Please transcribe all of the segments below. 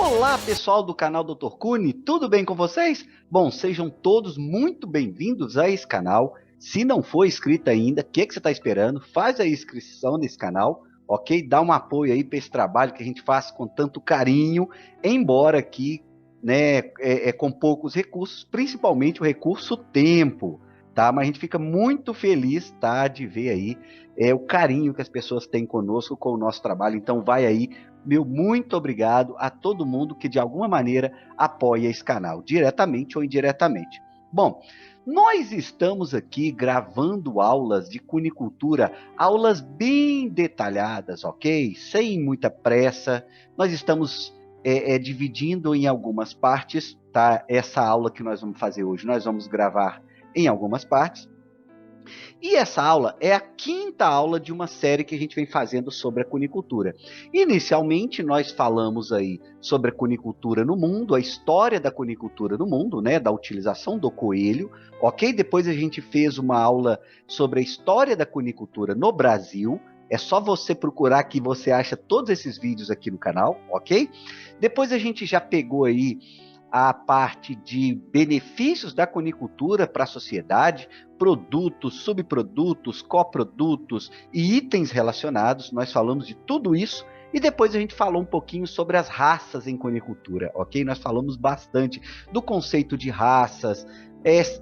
Olá, pessoal do canal Dr. Cune, tudo bem com vocês? Bom, sejam todos muito bem-vindos a esse canal. Se não for inscrito ainda, o que você está esperando? Faz a inscrição nesse canal, ok? Dá um apoio aí para esse trabalho que a gente faz com tanto carinho, embora aqui, né, com poucos recursos, principalmente o recurso tempo, tá? Mas a gente fica muito feliz, tá, de ver aí o carinho que as pessoas têm conosco, com o nosso trabalho. Então vai aí, meu muito obrigado a todo mundo que de alguma maneira apoia esse canal, diretamente ou indiretamente. Bom, nós estamos aqui gravando aulas de cunicultura, aulas bem detalhadas, ok? Sem muita pressa. Nós estamos dividindo em algumas partes, tá? Essa aula que nós vamos fazer hoje, nós vamos gravar em algumas partes. E essa aula é a quinta aula de uma série que a gente vem fazendo sobre a cunicultura. Inicialmente, nós falamos aí sobre a cunicultura no mundo, a história da cunicultura no mundo, né, da utilização do coelho, ok? Depois a gente fez uma aula sobre a história da cunicultura no Brasil. É só você procurar que você acha todos esses vídeos aqui no canal, ok? Depois a gente já pegou aí a parte de benefícios da cunicultura para a sociedade, produtos, subprodutos, coprodutos e itens relacionados. Nós falamos de tudo isso e depois a gente falou um pouquinho sobre as raças em cunicultura, ok? Nós falamos bastante do conceito de raças.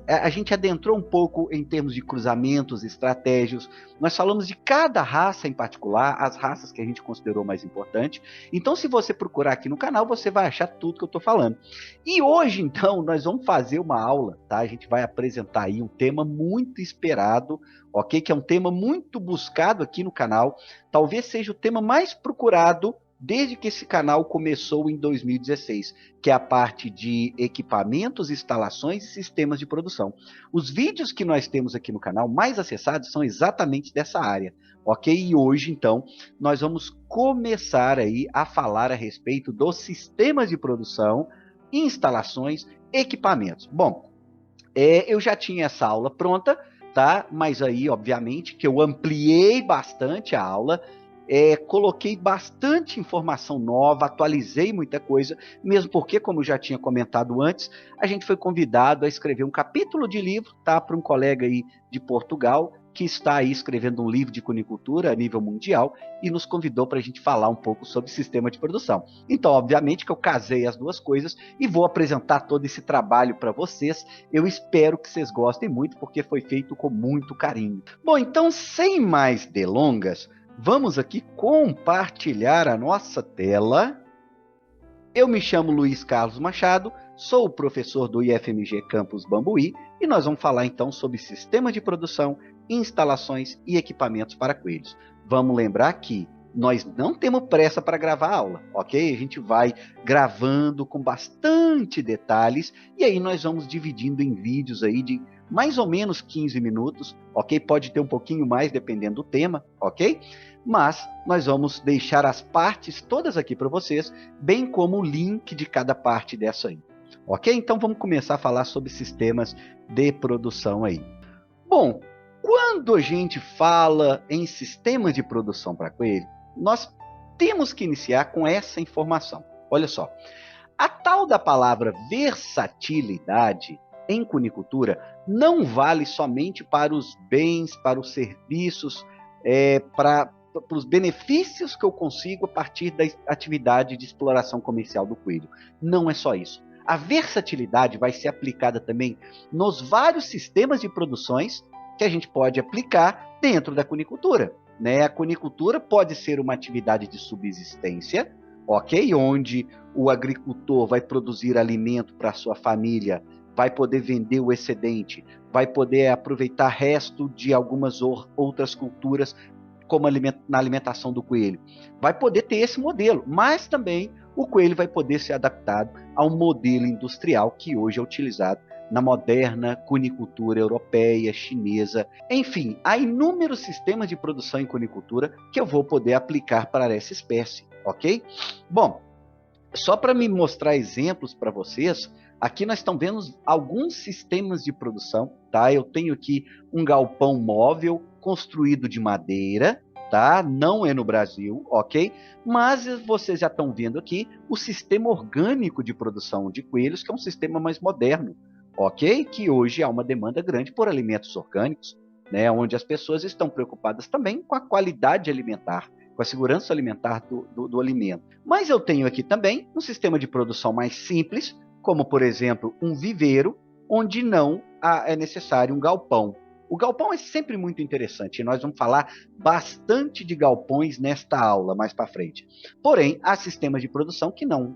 A gente adentrou um pouco em termos de cruzamentos, estratégias. Nós falamos de cada raça em particular, as raças que a gente considerou mais importante. Então, se você procurar aqui no canal, você vai achar tudo que eu estou falando. E hoje, então, nós vamos fazer uma aula, tá? A gente vai apresentar aí um tema muito esperado, ok? Que é um tema muito buscado aqui no canal. Talvez seja o tema mais procurado desde que esse canal começou em 2016, que é a parte de equipamentos, instalações e sistemas de produção. Os vídeos que nós temos aqui no canal mais acessados são exatamente dessa área, ok? E hoje, então, nós vamos começar aí a falar a respeito dos sistemas de produção, instalações, equipamentos. Bom, eu já tinha essa aula pronta, tá? Mas aí, obviamente, que eu ampliei bastante a aula, coloquei bastante informação nova, atualizei muita coisa, mesmo porque, como eu já tinha comentado antes, a gente foi convidado a escrever um capítulo de livro, tá? Para um colega aí de Portugal, que está aí escrevendo um livro de cunicultura a nível mundial e nos convidou para a gente falar um pouco sobre sistema de produção. Então, obviamente que eu casei as duas coisas e vou apresentar todo esse trabalho para vocês. Eu espero que vocês gostem muito, porque foi feito com muito carinho. Bom, então, sem mais delongas, vamos aqui compartilhar a nossa tela. Eu me chamo Luiz Carlos Machado, sou o professor do IFMG Campus Bambuí e nós vamos falar então sobre sistema de produção, instalações e equipamentos para coelhos. Vamos lembrar que nós não temos pressa para gravar a aula, ok? A gente vai gravando com bastante detalhes e aí nós vamos dividindo em vídeos aí de mais ou menos 15 minutos, ok? Pode ter um pouquinho mais dependendo do tema, ok? Mas nós vamos deixar as partes todas aqui para vocês, bem como o link de cada parte dessa aí, ok? Então vamos começar a falar sobre sistemas de produção aí. Bom, quando a gente fala em sistemas de produção para coelho, nós temos que iniciar com essa informação. Olha só, a tal da palavra versatilidade em cunicultura não vale somente para os bens, para os serviços, para os benefícios que eu consigo a partir da atividade de exploração comercial do coelho. Não é só isso. A versatilidade vai ser aplicada também nos vários sistemas de produções que a gente pode aplicar dentro da cunicultura, né? A cunicultura pode ser uma atividade de subsistência, ok? Onde o agricultor vai produzir alimento para a sua família, vai poder vender o excedente, vai poder aproveitar resto de algumas outras culturas, como na alimentação do coelho. Vai poder ter esse modelo, mas também o coelho vai poder ser adaptado a um modelo industrial que hoje é utilizado na moderna cunicultura europeia, chinesa. Enfim, há inúmeros sistemas de produção em cunicultura que eu vou poder aplicar para essa espécie, ok? Bom, só para me mostrar exemplos para vocês, aqui nós estamos vendo alguns sistemas de produção, tá? Eu tenho aqui um galpão móvel construído de madeira, tá? Não é no Brasil, ok? Mas vocês já estão vendo aqui o sistema orgânico de produção de coelhos, que é um sistema mais moderno, ok? Que hoje há uma demanda grande por alimentos orgânicos, né? Onde as pessoas estão preocupadas também com a qualidade alimentar, com a segurança alimentar do alimento. Mas eu tenho aqui também um sistema de produção mais simples, como, por exemplo, um viveiro, onde não é necessário um galpão. O galpão é sempre muito interessante, e nós vamos falar bastante de galpões nesta aula, mais para frente. Porém, há sistemas de produção que não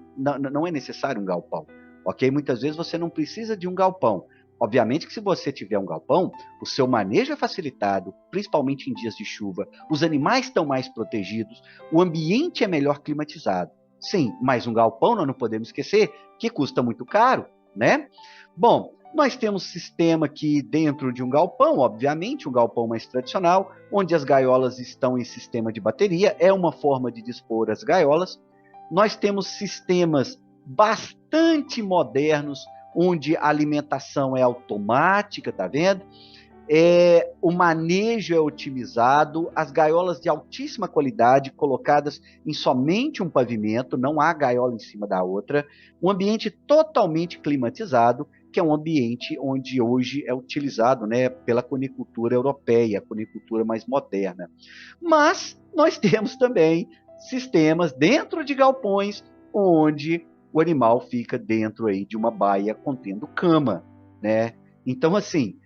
é necessário um galpão, ok? Muitas vezes você não precisa de um galpão. Obviamente que se você tiver um galpão, o seu manejo é facilitado, principalmente em dias de chuva, os animais estão mais protegidos, o ambiente é melhor climatizado. Sim, mas um galpão nós não podemos esquecer que custa muito caro, né? Bom, nós temos sistema aqui dentro de um galpão, obviamente, um galpão mais tradicional, onde as gaiolas estão em sistema de bateria, é uma forma de dispor as gaiolas. Nós temos sistemas bastante modernos, onde a alimentação é automática, tá vendo? O manejo é otimizado, as gaiolas de altíssima qualidade, colocadas em somente um pavimento, não há gaiola em cima da outra, um ambiente totalmente climatizado, que é um ambiente onde hoje é utilizado, né, pela conicultura europeia, a conicultura mais moderna. Mas nós temos também sistemas dentro de galpões, onde o animal fica dentro aí de uma baia contendo cama, né? Então, assim,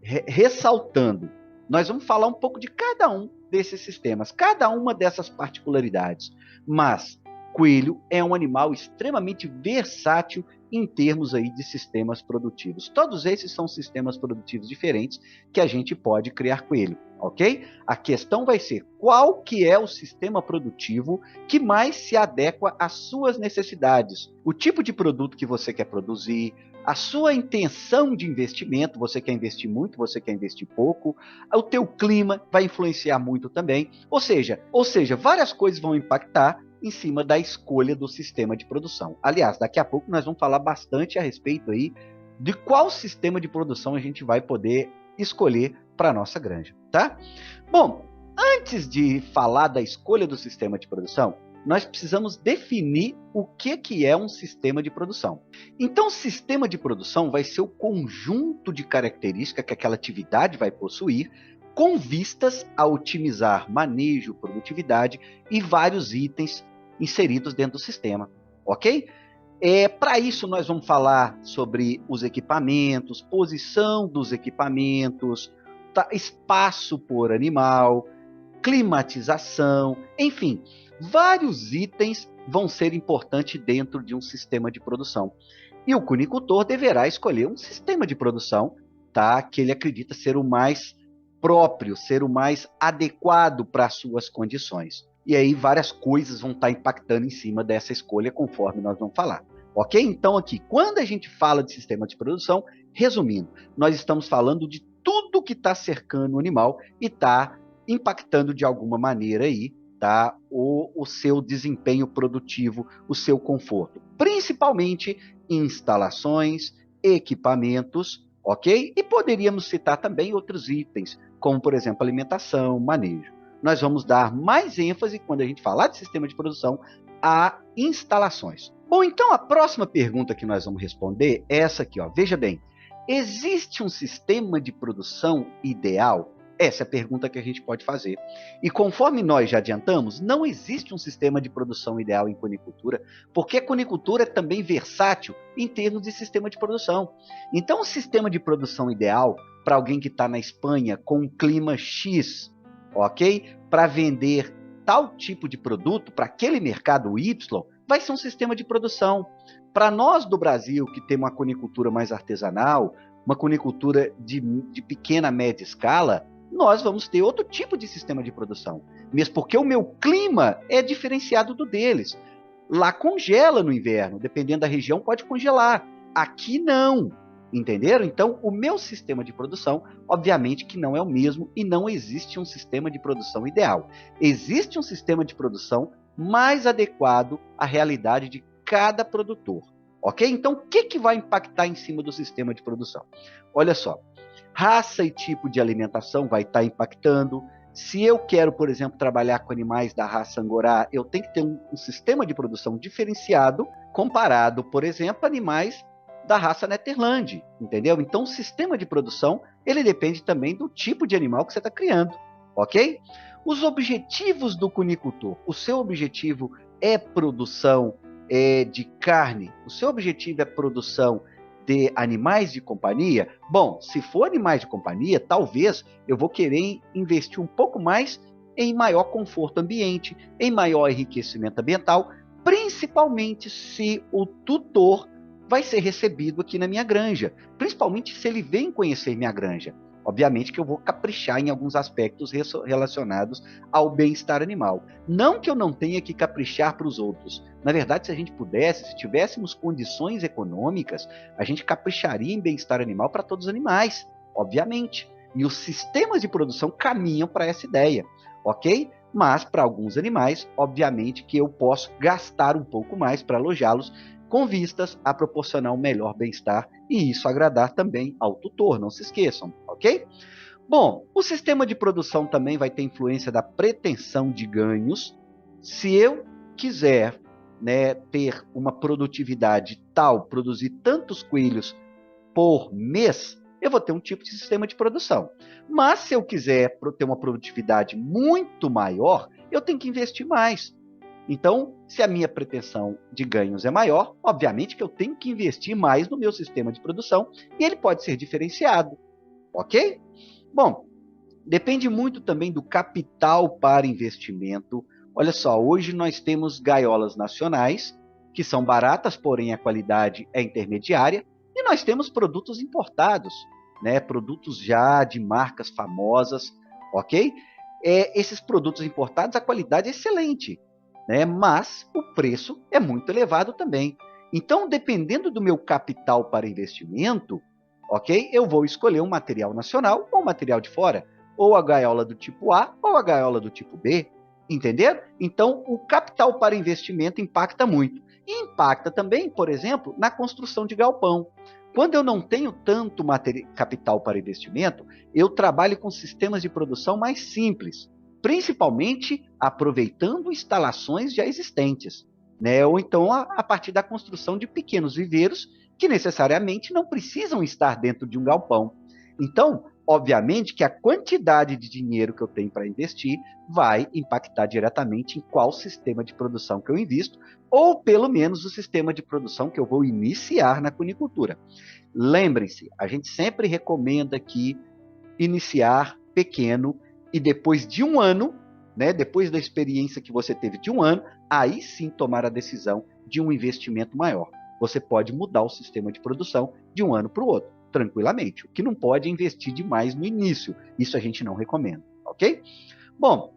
ressaltando, nós vamos falar um pouco de cada um desses sistemas, cada uma dessas particularidades. Mas coelho é um animal extremamente versátil em termos aí de sistemas produtivos. Todos esses são sistemas produtivos diferentes que a gente pode criar coelho, ok? A questão vai ser qual que é o sistema produtivo que mais se adequa às suas necessidades, o tipo de produto que você quer produzir, a sua intenção de investimento, você quer investir muito, você quer investir pouco, o teu clima vai influenciar muito também, ou seja, várias coisas vão impactar em cima da escolha do sistema de produção. Aliás, daqui a pouco nós vamos falar bastante a respeito aí de qual sistema de produção a gente vai poder escolher para a nossa granja, tá? Bom, antes de falar da escolha do sistema de produção, nós precisamos definir o que é um sistema de produção. Então, o sistema de produção vai ser o conjunto de características que aquela atividade vai possuir, com vistas a otimizar manejo, produtividade e vários itens inseridos dentro do sistema, ok? Para isso, nós vamos falar sobre os equipamentos, posição dos equipamentos, espaço por animal, climatização, enfim, vários itens vão ser importantes dentro de um sistema de produção. E o cunicultor deverá escolher um sistema de produção, tá, que ele acredita ser o mais próprio, ser o mais adequado para as suas condições. E aí várias coisas vão estar impactando em cima dessa escolha, conforme nós vamos falar. Ok? Então aqui, quando a gente fala de sistema de produção, resumindo, nós estamos falando de tudo que está cercando o animal e está impactando de alguma maneira aí, tá, o seu desempenho produtivo, o seu conforto. Principalmente instalações, equipamentos, ok? E poderíamos citar também outros itens, como, por exemplo, alimentação, manejo. Nós vamos dar mais ênfase, quando a gente falar de sistema de produção, a instalações. Bom, então a próxima pergunta que nós vamos responder é essa aqui, ó. Veja bem, existe um sistema de produção ideal? Essa é a pergunta que a gente pode fazer. E conforme nós já adiantamos, não existe um sistema de produção ideal em conicultura, porque a conicultura é também versátil em termos de sistema de produção. Então, o sistema de produção ideal para alguém que está na Espanha com um clima X, ok? Para vender tal tipo de produto para aquele mercado Y, vai ser um sistema de produção. Para nós do Brasil, que tem uma conicultura mais artesanal, uma conicultura de pequena, média escala, nós vamos ter outro tipo de sistema de produção. Mesmo porque o meu clima é diferenciado do deles. Lá congela no inverno, dependendo da região, pode congelar. Aqui não, entenderam? Então, o meu sistema de produção, obviamente que não é o mesmo e não existe um sistema de produção ideal. Existe um sistema de produção mais adequado à realidade de cada produtor. Ok? Então, o que vai impactar em cima do sistema de produção? Olha só. Raça e tipo de alimentação vai estar impactando, Se eu quero, por exemplo, trabalhar com animais da raça Angorá, eu tenho que ter um sistema de produção diferenciado comparado, por exemplo, a animais da raça Netherland, entendeu? Então, o sistema de produção, ele depende também do tipo de animal que você está criando, ok? Os objetivos do cunicultor, o seu objetivo é produção de carne, o seu objetivo é produção de animais de companhia? Bom, se for animais de companhia, talvez eu vou querer investir um pouco mais em maior conforto ambiente, em maior enriquecimento ambiental, principalmente se o tutor vai ser recebido aqui na minha granja, principalmente se ele vem conhecer minha granja. Obviamente que eu vou caprichar em alguns aspectos relacionados ao bem-estar animal. Não que eu não tenha que caprichar para os outros. Na verdade, se a gente pudesse, se tivéssemos condições econômicas, a gente capricharia em bem-estar animal para todos os animais, obviamente. E os sistemas de produção caminham para essa ideia, ok? Mas para alguns animais, obviamente que eu posso gastar um pouco mais para alojá-los com vistas a proporcionar um melhor bem-estar e isso agradar também ao tutor, não se esqueçam, ok? Bom, o sistema de produção também vai ter influência da pretensão de ganhos. Se eu quiser, né, ter uma produtividade tal, produzir tantos coelhos por mês, eu vou ter um tipo de sistema de produção. Mas se eu quiser ter uma produtividade muito maior, eu tenho que investir mais. Então, se a minha pretensão de ganhos é maior, obviamente que eu tenho que investir mais no meu sistema de produção e ele pode ser diferenciado, ok? Bom, depende muito também do capital para investimento. Olha só, hoje nós temos gaiolas nacionais, que são baratas, porém a qualidade é intermediária, e nós temos produtos importados, né? Produtos já de marcas famosas, ok? Esses produtos importados, a qualidade é excelente, né? Mas o preço é muito elevado também. Então, dependendo do meu capital para investimento, ok? Eu vou escolher um material nacional ou um material de fora, ou a gaiola do tipo A ou a gaiola do tipo B, entenderam? Então, o capital para investimento impacta muito. E impacta também, por exemplo, na construção de galpão. Quando eu não tenho tanto capital para investimento, eu trabalho com sistemas de produção mais simples, principalmente aproveitando instalações já existentes, né? Ou então a partir da construção de pequenos viveiros que necessariamente não precisam estar dentro de um galpão. Então, obviamente que a quantidade de dinheiro que eu tenho para investir vai impactar diretamente em qual sistema de produção que eu invisto, ou pelo menos o sistema de produção que eu vou iniciar na cunicultura. Lembrem-se, a gente sempre recomenda que iniciar pequeno e depois de um ano, né, depois da experiência que você teve de um ano, aí sim tomar a decisão de um investimento maior. Você pode mudar o sistema de produção de um ano para o outro, tranquilamente. O que não pode é investir demais no início. Isso a gente não recomenda, ok? Bom,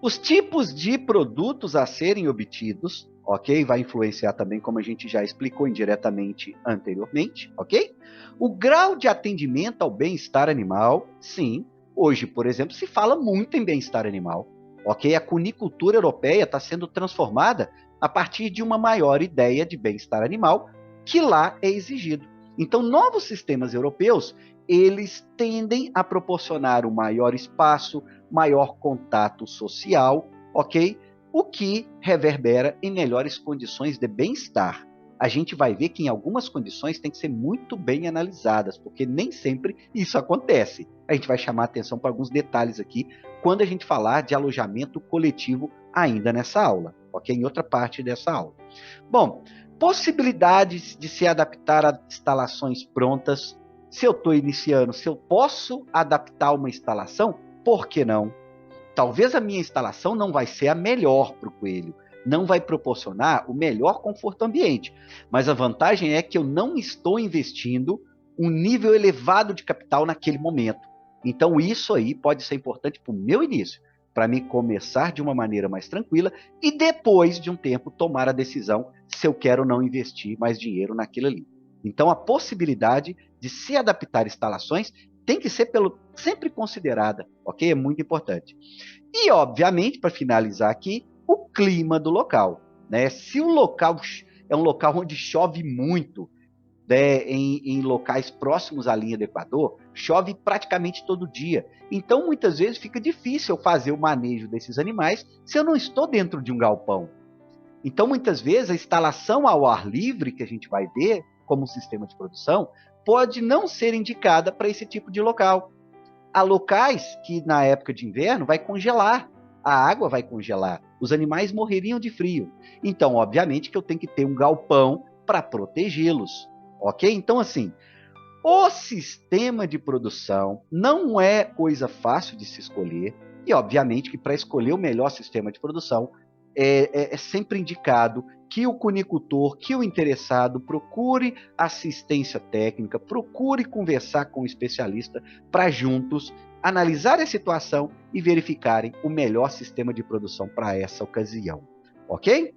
os tipos de produtos a serem obtidos, ok? Vai influenciar também, como a gente já explicou indiretamente anteriormente, ok? O grau de atendimento ao bem-estar animal, sim. Hoje, por exemplo, se fala muito em bem-estar animal, ok? A cunicultura europeia está sendo transformada a partir de uma maior ideia de bem-estar animal que lá é exigido. Então, novos sistemas europeus, eles tendem a proporcionar um maior espaço, maior contato social, ok? O que reverbera em melhores condições de bem-estar. A gente vai ver que em algumas condições tem que ser muito bem analisadas, porque nem sempre isso acontece. A gente vai chamar atenção para alguns detalhes aqui quando a gente falar de alojamento coletivo ainda nessa aula, ok? Em outra parte dessa aula. Bom, possibilidades de se adaptar a instalações prontas. Se eu estou iniciando, se eu posso adaptar uma instalação, por que não? Talvez a minha instalação não vai ser a melhor para o coelho, não vai proporcionar o melhor conforto ambiente, mas a vantagem é que eu não estou investindo um nível elevado de capital naquele momento. Então isso aí pode ser importante para o meu início, para mim começar de uma maneira mais tranquila e depois de um tempo tomar a decisão se eu quero ou não investir mais dinheiro naquilo ali. Então a possibilidade de se adaptar instalações tem que ser sempre considerada, ok? É muito importante. E, obviamente, para finalizar aqui, o clima do local, né? Se o local é um local onde chove muito, em locais próximos à linha do Equador, chove praticamente todo dia. Então, muitas vezes, fica difícil eu fazer o manejo desses animais se eu não estou dentro de um galpão. Então, muitas vezes, a instalação ao ar livre, que a gente vai ver como um sistema de produção, pode não ser indicada para esse tipo de local. Há locais que, na época de inverno, vai congelar. A água vai congelar. Os animais morreriam de frio. Então, obviamente, que eu tenho que ter um galpão para protegê-los. Ok? Então, assim, o sistema de produção não é coisa fácil de se escolher. E, obviamente, que para escolher o melhor sistema de produção, é sempre indicado que o cunicultor, que o interessado, procure assistência técnica, procure conversar com o especialista para juntos analisar a situação e verificarem o melhor sistema de produção para essa ocasião. Ok?